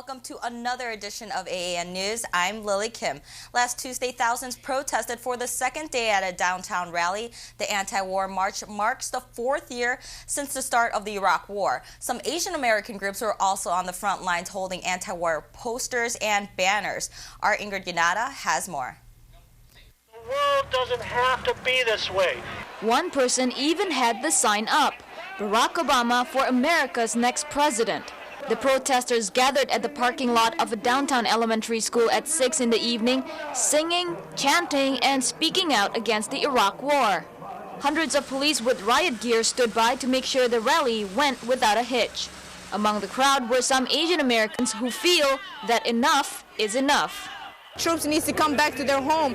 welcome to another edition of AAN News. I'm Lily Kim. Last Tuesday, thousands protested for the second day at a downtown rally. The anti-war march marks the fourth year since the start of the Iraq War. Some Asian American groups were also on the front lines holding anti-war posters and banners. Our Ingrid Yanada has more. The world doesn't have to be this way. One person even had the sign up, Barack Obama for America's next president. The protesters gathered at the parking lot of a downtown elementary school at 6 in the evening, singing, chanting, and speaking out against the Iraq War. Hundreds of police with riot gear stood by to make sure the rally went without a hitch. Among the crowd were some Asian Americans who feel that enough is enough. Troops need to come back to their home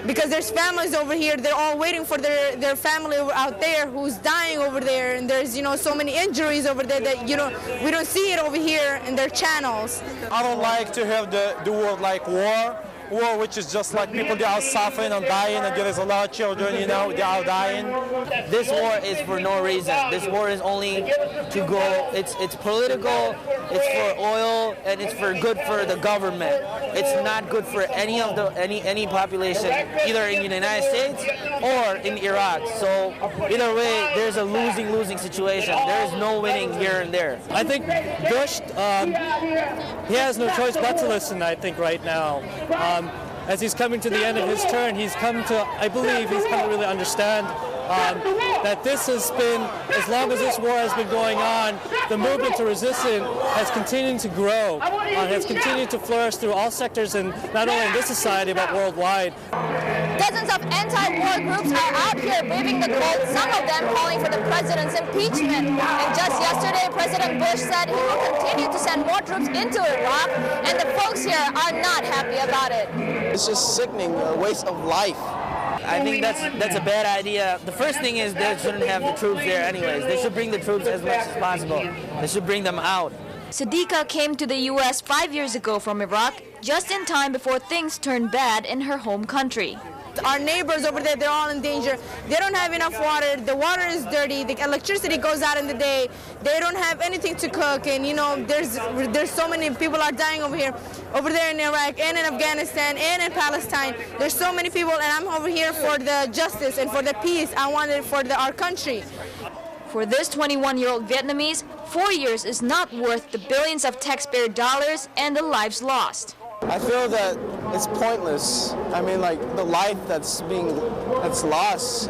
because there's families over here. They're all waiting for their family out there who's dying over there, and there's so many injuries over there that we don't see it over here in their channels. I don't like to have the word like war, which is just like people that are suffering and dying, and there's a lot of children, they are dying. This war is for no reason. This war is only to go, it's political, it's for oil, and it's for good for the government. It's not good for any population, either in the United States or in Iraq. So either way, there's a losing situation. There is no winning here and there. I think Bush, he has no choice but to listen, I think, right now. As he's coming to the end of his term, I believe he's come to really understand that this has been, as long as this war has been going on, the movement to resistance has continued to grow, has continued to flourish through all sectors, and not only in this society, but worldwide. Dozens of anti-war groups are out here braving the cold, some of them calling for the president's impeachment. And just yesterday, President Bush said he will continue to send more troops into Iraq, and the folks here are not happy about it. It's just sickening, a waste of life. I think that's a bad idea. The first thing is they shouldn't have the troops there anyways. They should bring the troops as much as possible. They should bring them out. Sadiqa came to the U.S. 5 years ago from Iraq, just in time before things turned bad in her home country. Our neighbors over there, they're all in danger. They don't have enough water. The water is dirty. The electricity goes out in the day. They don't have anything to cook. And, there's so many people are dying over here, over there in Iraq and in Afghanistan and in Palestine. There's so many people, and I'm over here for the justice and for the peace. I want it for our country. For this 21-year-old Vietnamese, 4 years is not worth the billions of taxpayer dollars and the lives lost. I feel that it's pointless. I mean, like, the life that's lost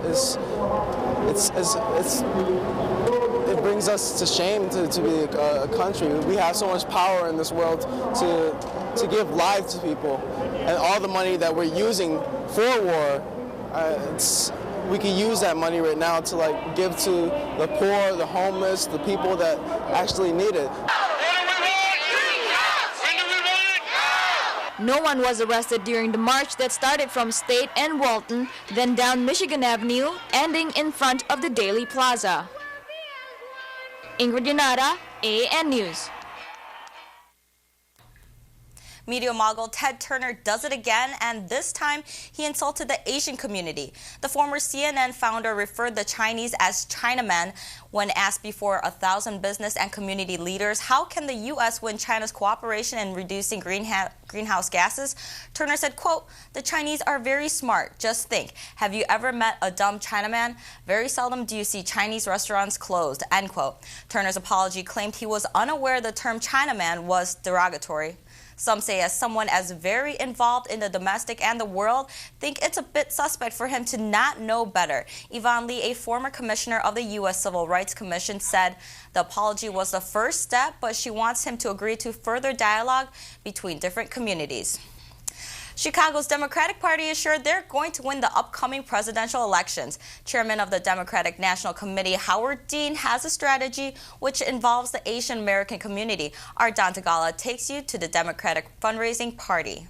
it brings us to shame to be a country. We have so much power in this world to give life to people, and all the money that we're using for war, we can use that money right now to give to the poor, the homeless, the people that actually need it. No one was arrested during the march that started from State and Walton, then down Michigan Avenue, ending in front of the Daily Plaza. Ingrid Yanada, AAN News. Media mogul Ted Turner does it again, and this time he insulted the Asian community. The former CNN founder referred the Chinese as Chinamen when asked before 1,000 business and community leaders, how can the U.S. win China's cooperation in reducing greenhouse gases? Turner said, quote, "The Chinese are very smart. Just think, have you ever met a dumb Chinaman? Very seldom do you see Chinese restaurants closed," end quote. Turner's apology claimed he was unaware the term Chinaman was derogatory. Some say, as someone as very involved in the domestic and the world, think it's a bit suspect for him to not know better. Yvonne Lee, a former commissioner of the U.S. Civil Rights Commission, said the apology was the first step, but she wants him to agree to further dialogue between different communities. Chicago's Democratic Party is sure they're going to win the upcoming presidential elections. Chairman of the Democratic National Committee, Howard Dean, has a strategy which involves the Asian American community. Our Don Tagala takes you to the Democratic fundraising party.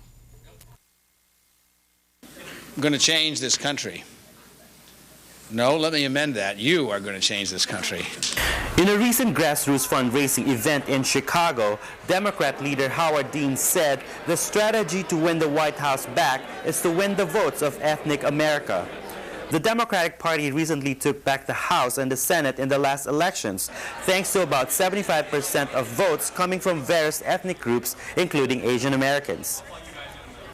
I'm going to change this country. No, let me amend that. You are going to change this country. In a recent grassroots fundraising event in Chicago, Democrat leader Howard Dean said the strategy to win the White House back is to win the votes of ethnic America. The Democratic Party recently took back the House and the Senate in the last elections, thanks to about 75% of votes coming from various ethnic groups, including Asian Americans.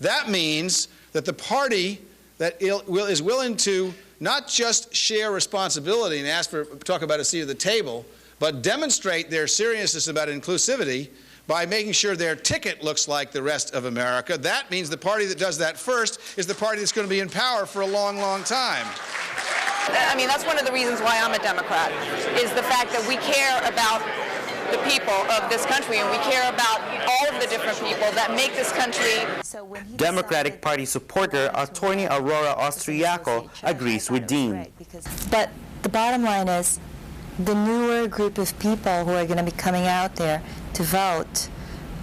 That means that the party that is willing to not just share responsibility and talk about a seat at the table, but demonstrate their seriousness about inclusivity by making sure their ticket looks like the rest of America. That means the party that does that first is the party that's going to be in power for a long, long time. I mean, that's one of the reasons why I'm a Democrat, is the fact that we care about the people of this country, and we care about all of the different people that make this country. Democratic Party supporter attorney Aurora Austriaco agrees with Dean. But the bottom line is, the newer group of people who are going to be coming out there to vote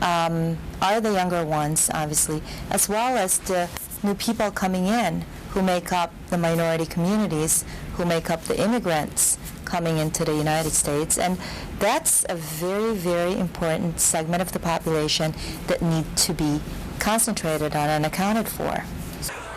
are the younger ones, obviously, as well as the new people coming in who make up the minority communities, who make up the immigrants coming into the United States. And that's a very, very important segment of the population that need to be concentrated on and accounted for.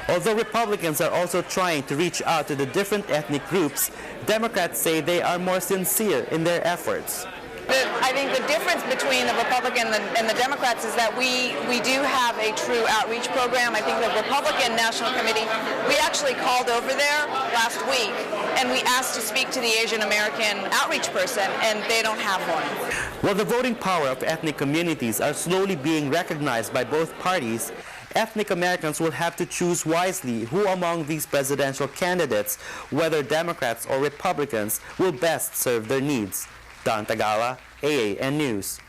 Although Republicans are also trying to reach out to the different ethnic groups, Democrats say they are more sincere in their efforts. I think the difference between the Republican and the Democrats is that we do have a true outreach program. I think the Republican National Committee, we actually called over there last week and we asked to speak to the Asian American outreach person, and they don't have one. While the voting power of ethnic communities are slowly being recognized by both parties, ethnic Americans will have to choose wisely who among these presidential candidates, whether Democrats or Republicans, will best serve their needs. Don Tagala, AAN News.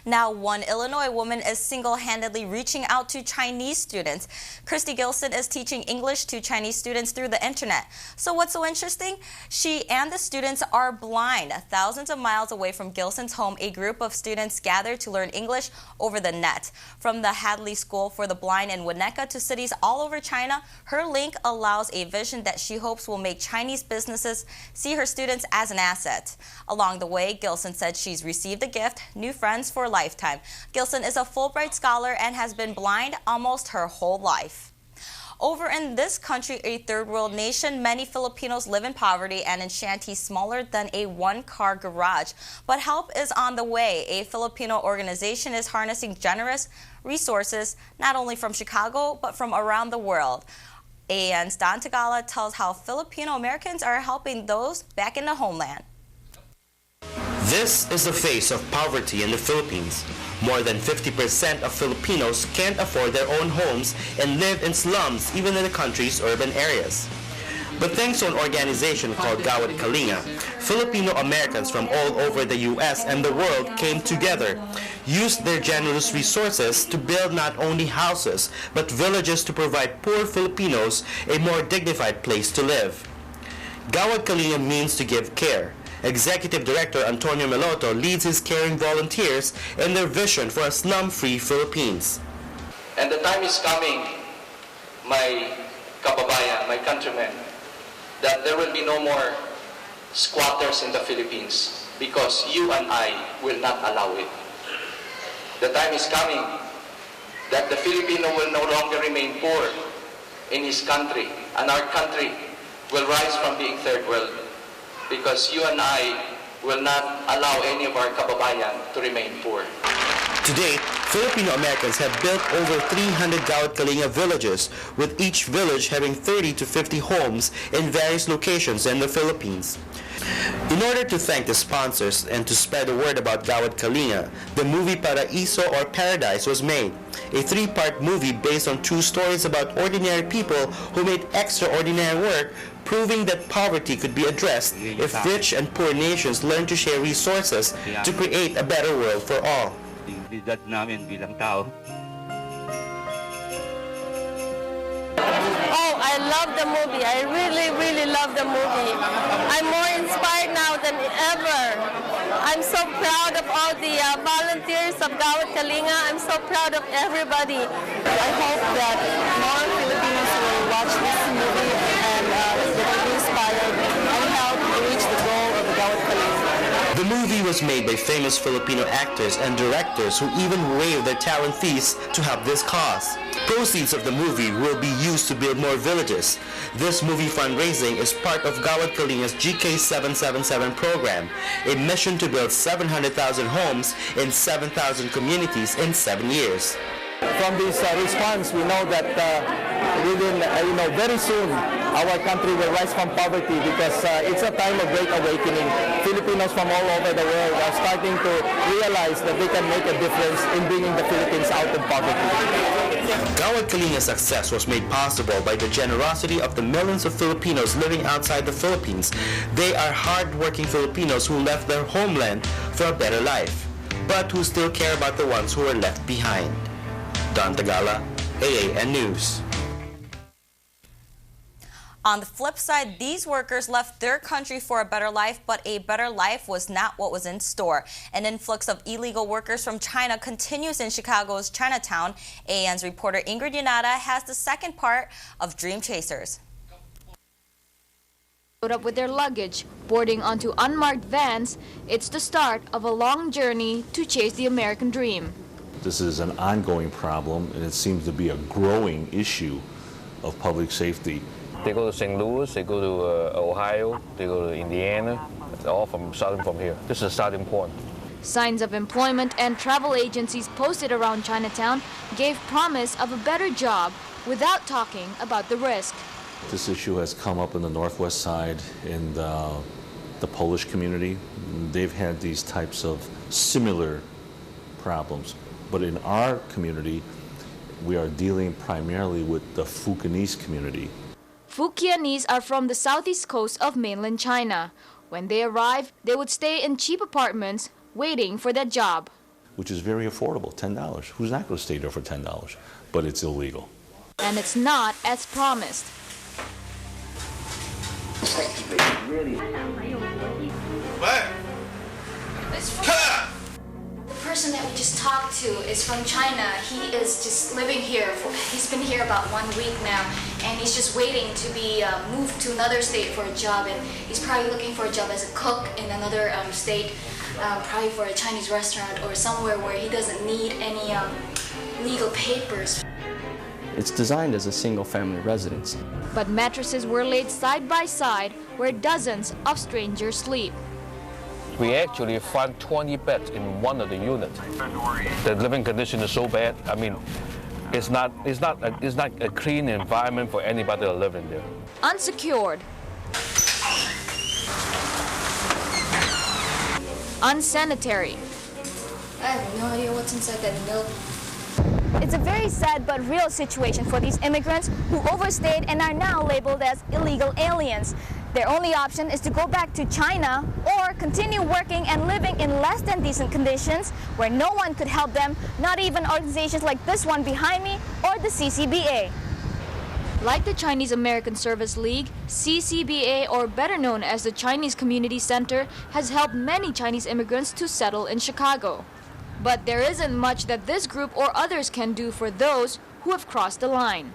Now, one Illinois woman is single-handedly reaching out to Chinese students. Christy Gilson is teaching English to Chinese students through the internet. So what's so interesting? She and the students are blind. Thousands of miles away from Gilson's home, a group of students gathered to learn English over the net. From the Hadley School for the Blind in Winnetka to cities all over China, her link allows a vision that she hopes will make Chinese businesses see her students as an asset. Along the way, Gilson said she's received a gift, new friends for lifetime. Gilson is a Fulbright scholar and has been blind almost her whole life. Over in this country, a third world nation, many Filipinos live in poverty and in shanties smaller than a one-car garage. But help is on the way. A Filipino organization is harnessing generous resources, not only from Chicago, but from around the world. AAN's Don Tagala tells how Filipino Americans are helping those back in the homeland. This is the face of poverty in the Philippines. More than 50% of Filipinos can't afford their own homes and live in slums even in the country's urban areas. But thanks to an organization called Gawad Kalinga, Filipino Americans from all over the U.S. and the world came together, used their generous resources to build not only houses, but villages to provide poor Filipinos a more dignified place to live. Gawad Kalinga means to give care. Executive Director Antonio Meloto leads his caring volunteers in their vision for a slum-free Philippines. And the time is coming, my kababayan, my countrymen, that there will be no more squatters in the Philippines because you and I will not allow it. The time is coming that the Filipino will no longer remain poor in his country, and our country will rise from being third world, because you and I will not allow any of our kababayan to remain poor. To date, Filipino Americans have built over 300 Gawad Kalinga villages, with each village having 30 to 50 homes in various locations in the Philippines. In order to thank the sponsors and to spread the word about Gawad Kalinga, the movie Paraiso or Paradise was made, a 3-part movie based on true stories about ordinary people who made extraordinary work, proving that poverty could be addressed if rich and poor nations learn to share resources to create a better world for all. Oh, I love the movie. I really, really love the movie. I'm more inspired now than ever. I'm so proud of all the volunteers of Gawad Kalinga. I'm so proud of everybody. I hope that more Filipinos will watch this movie and they will be inspired and help reach the goal of the Gawad Kalinga. The movie was made by famous Filipino actors and directors who even waived their talent fees to help this cause. Proceeds of the movie will be used to build more villages. This movie fundraising is part of Gawad Kalinga's GK777 program, a mission to build 700,000 homes in 7,000 communities in 7 years. From this response, we know that within, very soon, our country will rise from poverty because it's a time of great awakening. Filipinos from all over the world are starting to realize that they can make a difference in bringing the Philippines out of poverty. Gawad Kalinga's success was made possible by the generosity of the millions of Filipinos living outside the Philippines. They are hard-working Filipinos who left their homeland for a better life, but who still care about the ones who were left behind. Don Tagala, AAN News. On the flip side, these workers left their country for a better life, but a better life was not what was in store. An influx of illegal workers from China continues in Chicago's Chinatown. AAN's reporter Ingrid Yanada has the second part of Dream Chasers. Load up with their luggage, boarding onto unmarked vans, it's the start of a long journey to chase the American dream. This is an ongoing problem, and it seems to be a growing issue of public safety. They go to St. Louis, they go to Ohio, they go to Indiana, all starting from here. This is a starting point. Signs of employment and travel agencies posted around Chinatown gave promise of a better job without talking about the risk. This issue has come up in the Northwest Side in the Polish community. They've had these types of similar problems. But in our community, we are dealing primarily with the Fukienese community. Fukienese are from the southeast coast of mainland China. When they arrive, they would stay in cheap apartments waiting for that job. Which is very affordable, $10. Who's not going to stay there for $10? But it's illegal. And it's not as promised. What? The person that we just talked to is from China. He is just living here. He's been here about 1 week now, and he's just waiting to be moved to another state for a job. And he's probably looking for a job as a cook in another state, probably for a Chinese restaurant or somewhere where he doesn't need any legal papers. It's designed as a single-family residence. But mattresses were laid side by side where dozens of strangers sleep. We actually found 20 beds in one of the units. The living condition is so bad. I mean, it's not a clean environment for anybody to live in there. Unsecured. Unsanitary. I have no idea what's inside that milk. It's a very sad but real situation for these immigrants who overstayed and are now labeled as illegal aliens. Their only option is to go back to China or continue working and living in less than decent conditions where no one could help them, not even organizations like this one behind me or the CCBA. Like the Chinese American Service League, CCBA, or better known as the Chinese Community Center, has helped many Chinese immigrants to settle in Chicago. But there isn't much that this group or others can do for those who have crossed the line.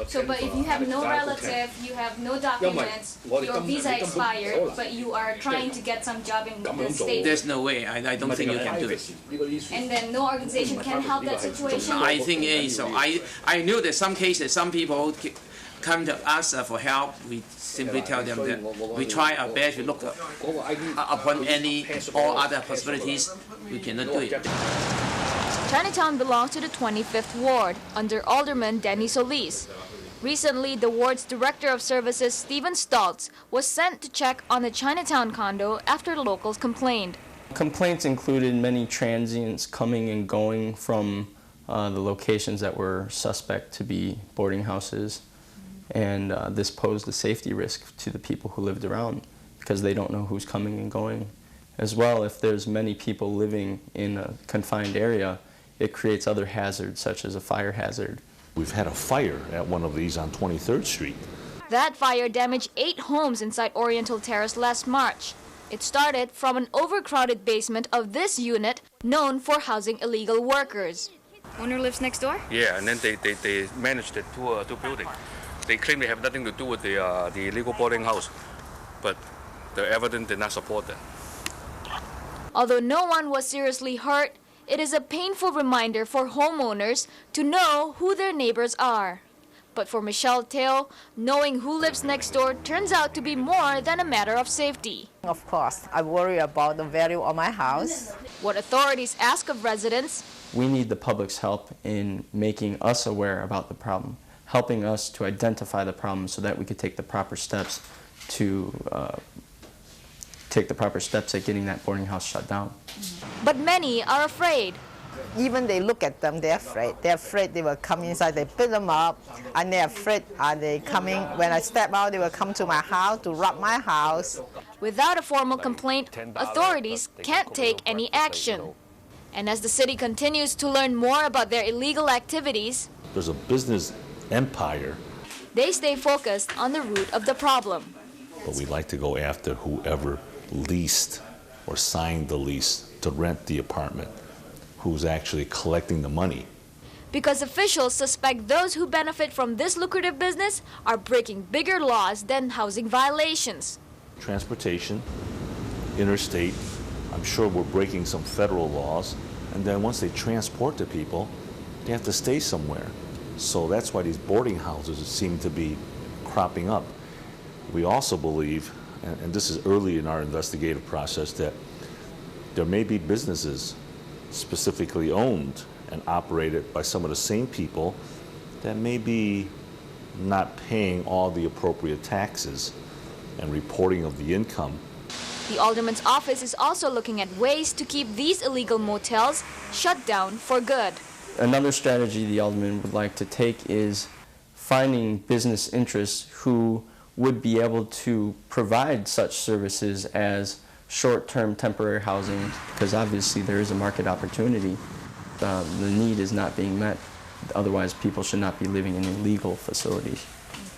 So, but if you have no relative, you have no documents, your visa expired, but you are trying to get some job in the States. There's no way. I don't think you can do it. And then no organization can help that situation? I think so. I knew that some cases, some people come to us for help. We simply tell them that we try our best to look upon any or other possibilities. We cannot do it. Chinatown belongs to the 25th Ward under Alderman Denny Solis. Recently, the ward's Director of Services, Stephen Stoltz, was sent to check on the Chinatown condo after locals complained. Complaints included many transients coming and going from the locations that were suspect to be boarding houses. And this posed a safety risk to the people who lived around because they don't know who's coming and going. As well, if there's many people living in a confined area, it creates other hazards, such as a fire hazard. We've had a fire at one of these on 23rd Street. That fire damaged 8 homes inside Oriental Terrace last March. It started from an overcrowded basement of this unit known for housing illegal workers. Owner lives next door? Yeah, and then they managed the two buildings. They claim they have nothing to do with the illegal boarding house, but the evidence did not support that. Although no one was seriously hurt, it is a painful reminder for homeowners to know who their neighbors are. But for Michelle Teo, knowing who lives next door turns out to be more than a matter of safety. Of course, I worry about the value of my house. What authorities ask of residents: we need the public's help in making us aware about the problem, helping us to identify the problem so that we could take the proper steps to at getting that boarding house shut down. But many are afraid. Even they look at them, they're afraid. They're afraid they will come inside, they pick them up, and they're afraid are they coming. When I step out, they will come to my house to rob my house. Without a formal complaint, authorities can't take any action. And as the city continues to learn more about their illegal activities, there's a business empire. They stay focused on the root of the problem. But we like to go after whoever leased or signed the lease to rent the apartment, who's actually collecting the money. Because officials suspect those who benefit from this lucrative business are breaking bigger laws than housing violations. Transportation, interstate, I'm sure we're breaking some federal laws, and then once they transport the people, they have to stay somewhere. So that's why these boarding houses seem to be cropping up. We also believe, and this is early in our investigative process, that there may be businesses specifically owned and operated by some of the same people that may be not paying all the appropriate taxes and reporting of the income. The alderman's office is also looking at ways to keep these illegal motels shut down for good. Another strategy the alderman would like to take is finding business interests who would be able to provide such services as short-term temporary housing, because obviously there is a market opportunity. The need is not being met. Otherwise, people should not be living in illegal facilities.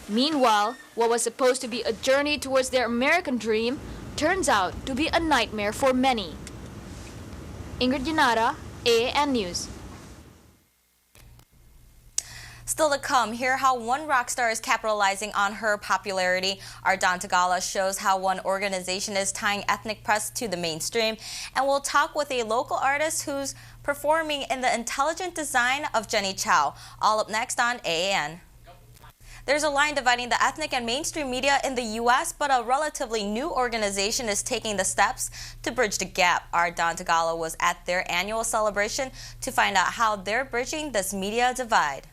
Meanwhile, what was supposed to be a journey towards their American dream turns out to be a nightmare for many. Ingrid Yanara, AAN News. Still to come, hear how one rock star is capitalizing on her popularity. Our Don Tagala shows how one organization is tying ethnic press to the mainstream. And we'll talk with a local artist who's performing in the intelligent design of Jenny Chow. All up next on AAN. There's a line dividing the ethnic and mainstream media in the U.S., but a relatively new organization is taking the steps to bridge the gap. Our Don Tagala was at their annual celebration to find out how they're bridging this media divide.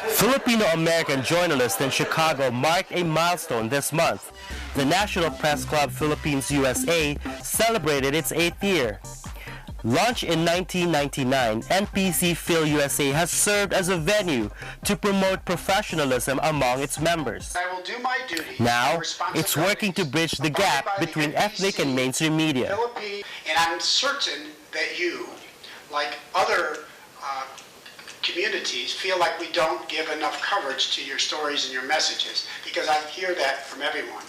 Filipino-American journalists in Chicago marked a milestone this month. The National Press Club Philippines USA celebrated its 8th year. Launched in 1999, NPC Phil USA has served as a venue to promote professionalism among its members. I will do my duty. Now, it's working to bridge the gap between ethnic and mainstream media. And I'm certain that you, like other communities, feel like we don't give enough coverage to your stories and your messages, because I hear that from everyone.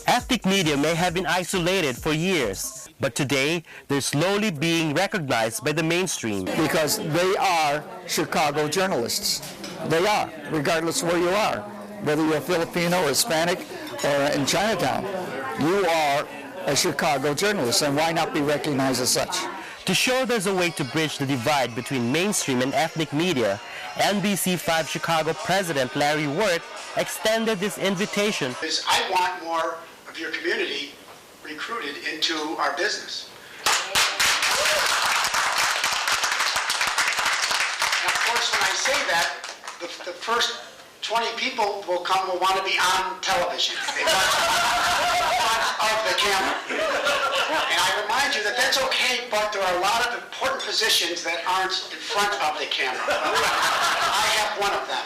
Ethnic media may have been isolated for years, but today they're slowly being recognized by the mainstream. Because they are Chicago journalists. They are, regardless where you are. Whether you're Filipino or Hispanic or in Chinatown, you are a Chicago journalist, and why not be recognized as such? To show there's a way to bridge the divide between mainstream and ethnic media, NBC5 Chicago President Larry Wirt extended this invitation. I want more of your community recruited into our business. And of course, when I say that, the first 20 people will want to be on television. They want to be in front of the camera. And I remind you that that's okay, but there are a lot of important positions that aren't in front of the camera. I have one of them.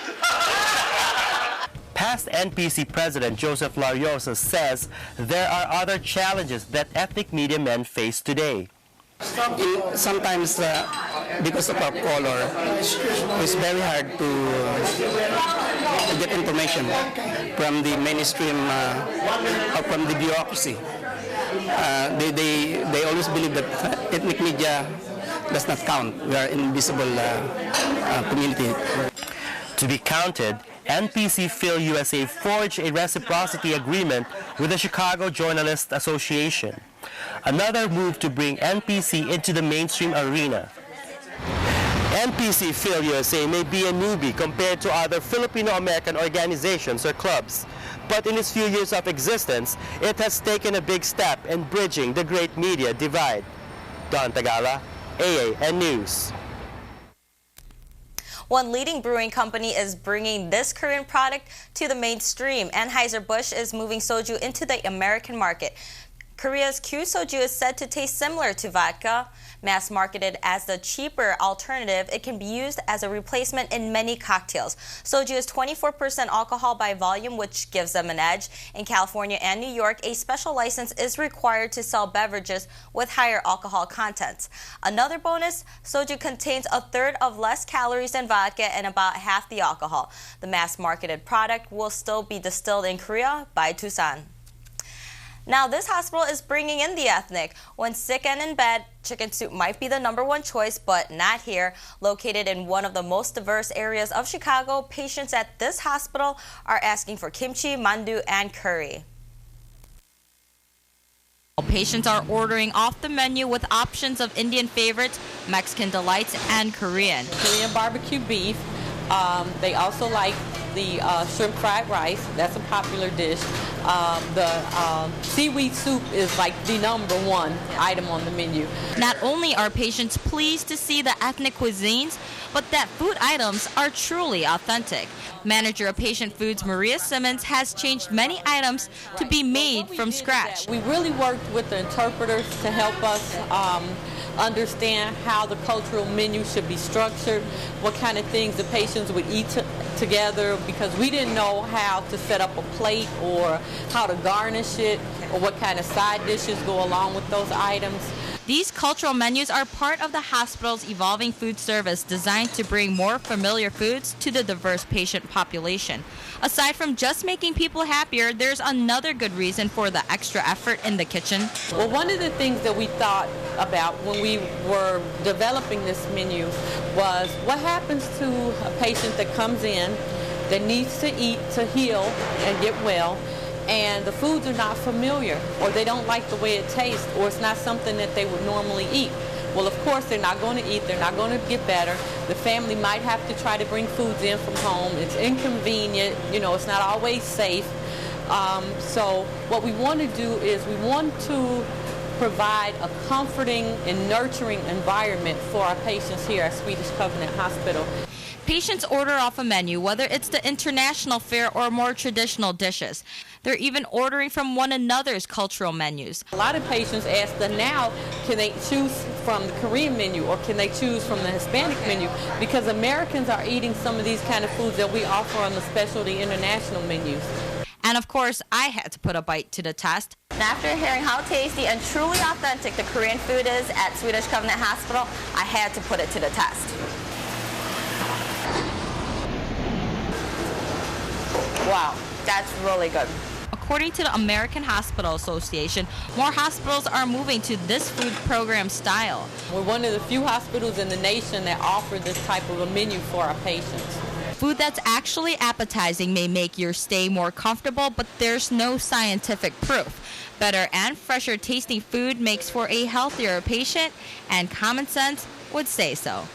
Past NPC President Joseph Lariosa says there are other challenges that ethnic media men face today. Sometimes, because of our color, it's very hard to get information from the mainstream or from the bureaucracy. They always believe that ethnic media does not count. We are an invisible community. To be counted, NPC Phil USA forged a reciprocity agreement with the Chicago Journalists Association, another move to bring NPC into the mainstream arena. NPC Phil USA may be a newbie compared to other Filipino-American organizations or clubs, but in its few years of existence, it has taken a big step in bridging the great media divide. Don Tagala, AAN News. One leading brewing company is bringing this Korean product to the mainstream. Anheuser-Busch is moving soju into the American market. Korea's Q soju is said to taste similar to vodka. Mass marketed as the cheaper alternative, it can be used as a replacement in many cocktails. Soju is 24% alcohol by volume, which gives them an edge. In California and New York, a special license is required to sell beverages with higher alcohol content. Another bonus, soju contains a third of less calories than vodka and about half the alcohol. The mass marketed product will still be distilled in Korea by Tucson. Now, this hospital is bringing in the ethnic. When sick and in bed, chicken soup might be the #1 choice, but not here. Located in one of the most diverse areas of Chicago, patients at this hospital are asking for kimchi, mandu, and curry. Patients are ordering off the menu with options of Indian favorites, Mexican delights, and Korean. Korean barbecue beef. They also like the shrimp fried rice. That's a popular dish. The seaweed soup is like the #1 item on the menu. Not only are patients pleased to see the ethnic cuisines, but that food items are truly authentic. Manager of Patient Foods Maria Simmons has changed many items to be made from scratch. We really worked with the interpreters to help us understand how the cultural menu should be structured, what kind of things the patients would eat together, because we didn't know how to set up a plate or how to garnish it or what kind of side dishes go along with those items. These cultural menus are part of the hospital's evolving food service designed to bring more familiar foods to the diverse patient population. Aside from just making people happier, there's another good reason for the extra effort in the kitchen. Well, one of the things that we thought about when we were developing this menu was what happens to a patient that comes in that needs to eat to heal and get well, and the foods are not familiar, or they don't like the way it tastes, or it's not something that they would normally eat. Well, of course, they're not going to eat, they're not going to get better. The family might have to try to bring foods in from home. It's inconvenient, it's not always safe. So what we want to do is we want to provide a comforting and nurturing environment for our patients here at Swedish Covenant Hospital. Patients order off a menu, whether it's the international fare or more traditional dishes. They're even ordering from one another's cultural menus. A lot of patients ask them now, can they choose from the Korean menu or can they choose from the Hispanic menu? Because Americans are eating some of these kind of foods that we offer on the specialty international menus. And of course, I had to put a bite to the test. After hearing how tasty and truly authentic the Korean food is at Swedish Covenant Hospital, I had to put it to the test. Wow, that's really good. According to the American Hospital Association, more hospitals are moving to this food program style. We're one of the few hospitals in the nation that offer this type of a menu for our patients. Food that's actually appetizing may make your stay more comfortable, but there's no scientific proof. Better and fresher tasting food makes for a healthier patient, and common sense would say so.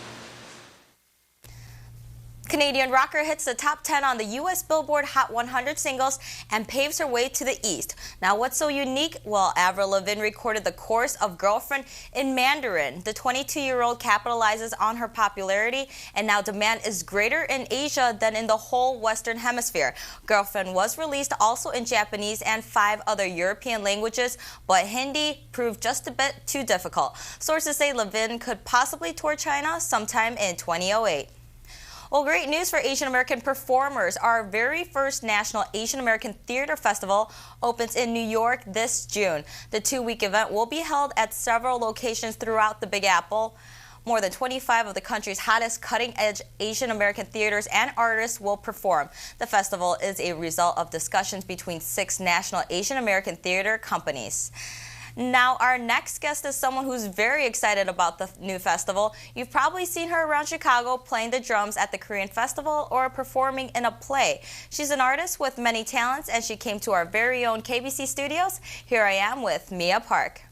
Canadian rocker hits the top 10 on the U.S. Billboard Hot 100 singles and paves her way to the East. Now, what's so unique? Well, Avril Lavigne recorded the chorus of Girlfriend in Mandarin. The 22-year-old capitalizes on her popularity, and now demand is greater in Asia than in the whole Western Hemisphere. Girlfriend was released also in Japanese and 5 other European languages, but Hindi proved just a bit too difficult. Sources say Lavigne could possibly tour China sometime in 2008. Well, great news for Asian American performers. Our very first National Asian American Theater Festival opens in New York this June. The 2-week event will be held at several locations throughout the Big Apple. More than 25 of the country's hottest cutting-edge Asian American theaters and artists will perform. The festival is a result of discussions between 6 national Asian American theater companies. Now, our next guest is someone who's very excited about the new festival. You've probably seen her around Chicago playing the drums at the Korean Festival or performing in a play. She's an artist with many talents, and she came to our very own KBC studios. Here I am with Mia Park.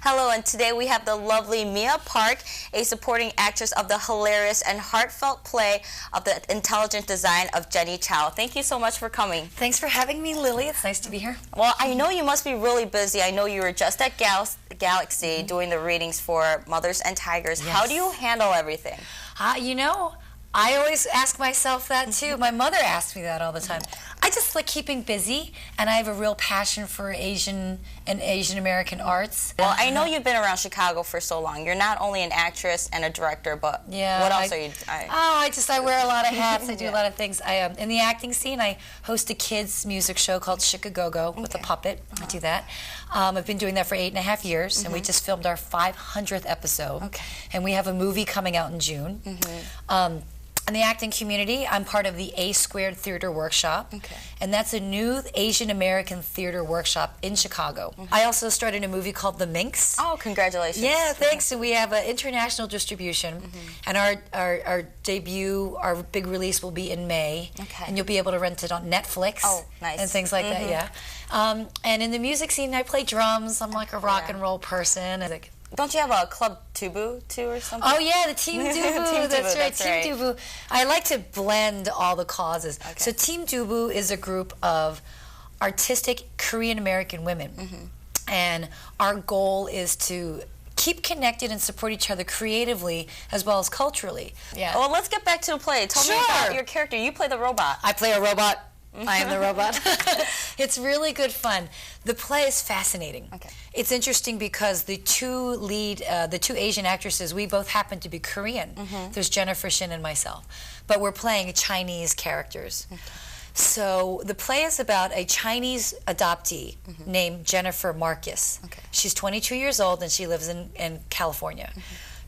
Hello, and today we have the lovely Mia Park, a supporting actress of the hilarious and heartfelt play of the intelligent design of Jenny Chow. Thank you so much for coming. Thanks for having me, Lily. It's nice to be here. Well, I know you must be really busy. I know you were just at Galaxy doing the readings for Mothers and Tigers. Yes. How do you handle everything? You know, I always ask myself that too. My mother asks me that all the time. I just like keeping busy, and I have a real passion for Asian and Asian American arts. Well, I know you've been around Chicago for so long. You're not only an actress and a director, but what else are you? I wear a lot of hats. I do a lot of things. In the acting scene, I host a kids music show called Chicago with a puppet. I do that. I've been doing that for 8.5 years, and we just filmed our 500th episode. Okay. And we have a movie coming out in June. In the acting community, I'm part of the A Squared Theater Workshop, and that's a new Asian American theater workshop in Chicago. I also started a movie called The Minx. Oh, congratulations. Yeah, thanks. And we have an international distribution, and our debut, our big release will be in May, and you'll be able to rent it on Netflix and things like that, yeah. And in the music scene, I play drums. I'm like a rock and roll person. Don't you have a Club Tubu too or something? Oh yeah, the Team Dubu. That's right, Team Dubu. I like to blend all the causes. So Team Dubu is a group of artistic Korean American women, and our goal is to keep connected and support each other creatively as well as culturally. Yeah. Well, let's get back to the play. Tell me about your character. You play the robot. I play a robot. I am the robot. It's really good fun. The play is fascinating. It's interesting because the two Asian actresses, we both happen to be Korean. There's Jennifer Shin and myself, but we're playing Chinese characters. So the play is about a Chinese adoptee named Jennifer Marcus. She's 22 years old and she lives in California.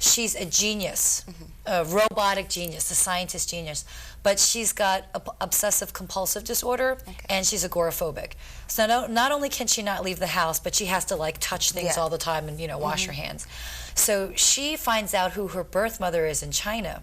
She's a genius, a robotic genius, a scientist genius, but she's got obsessive compulsive disorder and she's agoraphobic. So not only can she not leave the house, but she has to like touch things all the time and wash her hands. So she finds out who her birth mother is in China.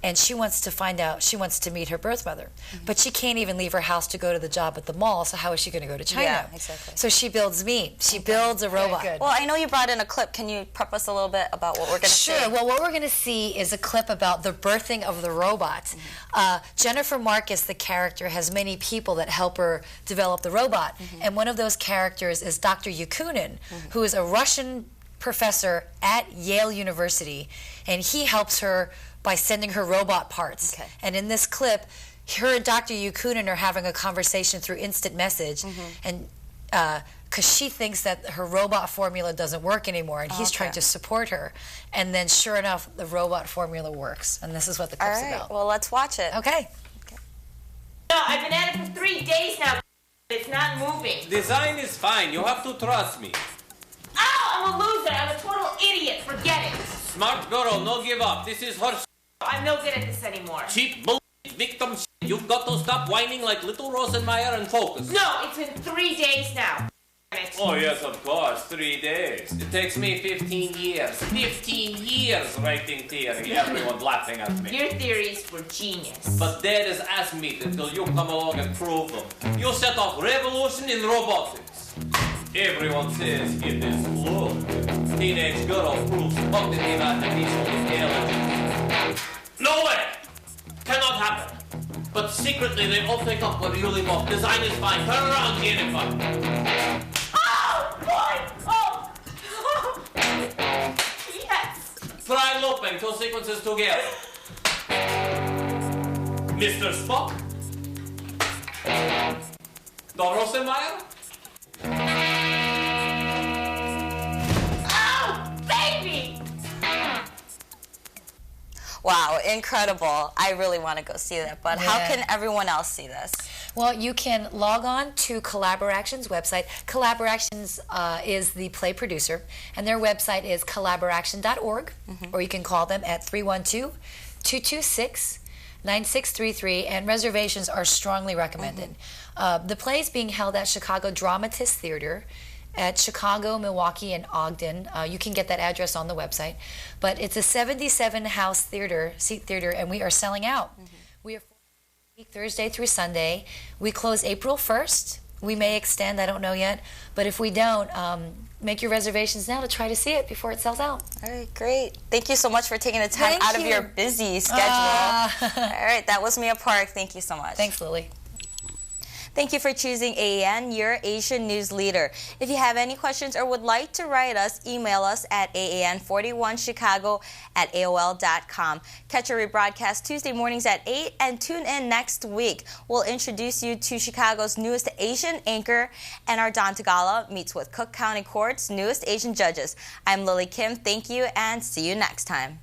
And she wants to find out, she wants to meet her birth mother. But she can't even leave her house to go to the job at the mall, so how is she going to go to China? Yeah, exactly. So she builds me. She builds a robot. Well, I know you brought in a clip. Can you prep us a little bit about what we're going to see? Sure. Well, what we're going to see is a clip about the birthing of the robot. Jennifer Marcus, the character, has many people that help her develop the robot. And one of those characters is Dr. Yakunin, who is a Russian professor at Yale University, and he helps her by sending her robot parts. And in this clip, her and Dr. Yakunin are having a conversation through instant message, and because she thinks that her robot formula doesn't work anymore, and he's trying to support her. And then, sure enough, the robot formula works, and this is what the clip's about. Well, let's watch it. Okay. No, I've been at it for 3 days now. It's not moving. Design is fine. You have to trust me. Oh, I'm a loser. I'm a total idiot. Forget it. Smart girl, no give up. This is her. I'm no good at this anymore. Cheap bull victim. You've got to stop whining like little Rosenmeyer and focus. No, it's been 3 days now. Oh, yes, of course. 3 days. It takes me 15 years. 15 years writing theory. Everyone laughing at me. Your theories were genius. But that is ass meat until you come along and prove them. You set off revolution in robotics. Everyone says it is blue. Teenage girl proves cognitive artificial intelligence. No way! Cannot happen. But secretly they all think up what really want. Design is fine. Turn around, Jennifer. Oh, boy! Oh! Yes! Try looping 2 sequences together. Mr. Spock? Don Rosenmeyer? Wow, incredible. I really want to go see that, but how can everyone else see this? Well, you can log on to Collaboraction's website. Collaborations is the play producer, and their website is collaboration.org, or you can call them at 312-226-9633, and reservations are strongly recommended. The play is being held at Chicago Dramatist Theater at Chicago, Milwaukee, and Ogden. You can get that address on the website. But it's a 77-house theater, seat theater, and we are selling out. We are Thursday through Sunday. We close April 1st. We may extend, I don't know yet. But if we don't, make your reservations now to try to see it before it sells out. All right, great. Thank you so much for taking the time out of your busy schedule. All right, that was Mia Park. Thank you so much. Thanks, Lily. Thank you for choosing AAN, your Asian news leader. If you have any questions or would like to write us, email us at AAN41Chicago@AOL.com. Catch our rebroadcast Tuesday mornings at 8 and tune in next week. We'll introduce you to Chicago's newest Asian anchor, and our Don Tagala meets with Cook County Court's newest Asian judges. I'm Lily Kim. Thank you and see you next time.